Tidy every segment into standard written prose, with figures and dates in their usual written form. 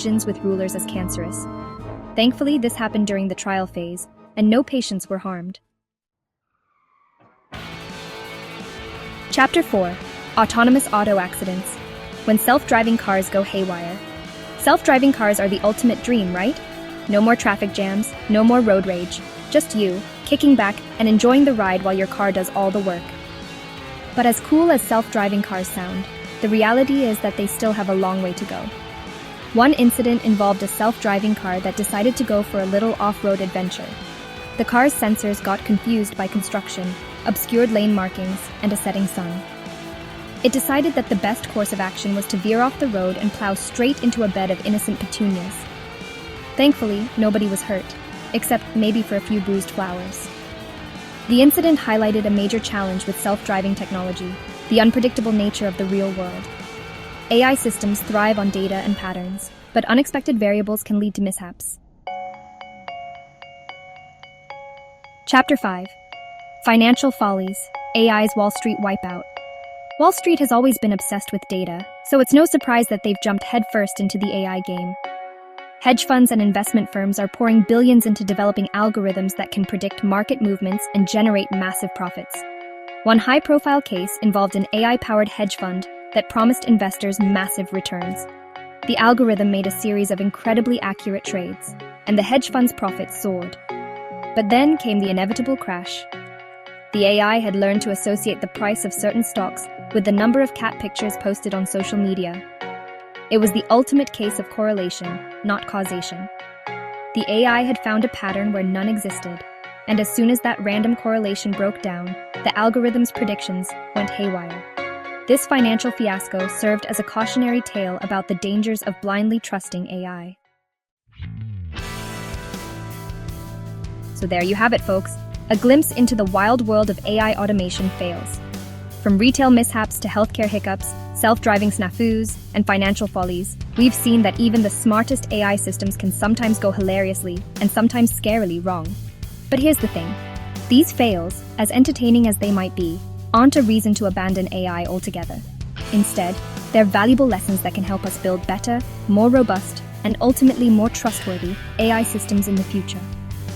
decisions with rulers as cancerous. Thankfully, this happened during the trial phase, and no patients were harmed. Chapter 4. Autonomous Auto Accidents. When self-driving cars go haywire. Self-driving cars are the ultimate dream, right? No more traffic jams, no more road rage, just you, kicking back and enjoying the ride while your car does all the work. But as cool as self-driving cars sound, the reality is that they still have a long way to go. One incident involved a self-driving car that decided to go for a little off-road adventure. The car's sensors got confused by construction, obscured lane markings, and a setting sun. It decided that the best course of action was to veer off the road and plow straight into a bed of innocent petunias. Thankfully, nobody was hurt, except maybe for a few bruised flowers. The incident highlighted a major challenge with self-driving technology, the unpredictable nature of the real world. AI systems thrive on data and patterns, but unexpected variables can lead to mishaps. Chapter 5. Financial Follies, AI's Wall Street Wipeout. Wall Street has always been obsessed with data, so it's no surprise that they've jumped headfirst into the AI game. Hedge funds and investment firms are pouring billions into developing algorithms that can predict market movements and generate massive profits. One high-profile case involved an AI-powered hedge fund that promised investors massive returns. The algorithm made a series of incredibly accurate trades, and the hedge fund's profits soared. But then came the inevitable crash. The AI had learned to associate the price of certain stocks with the number of cat pictures posted on social media. It was the ultimate case of correlation, not causation. The AI had found a pattern where none existed, and as soon as that random correlation broke down, the algorithm's predictions went haywire. This financial fiasco served as a cautionary tale about the dangers of blindly trusting AI. So there you have it, folks. A glimpse into the wild world of AI automation fails. From retail mishaps to healthcare hiccups, self-driving snafus, and financial follies, we've seen that even the smartest AI systems can sometimes go hilariously and sometimes scarily wrong. But here's the thing. These fails, as entertaining as they might be, aren't a reason to abandon AI altogether. Instead, they're valuable lessons that can help us build better, more robust, and ultimately more trustworthy AI systems in the future.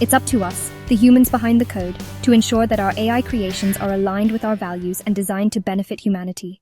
It's up to us, the humans behind the code, to ensure that our AI creations are aligned with our values and designed to benefit humanity.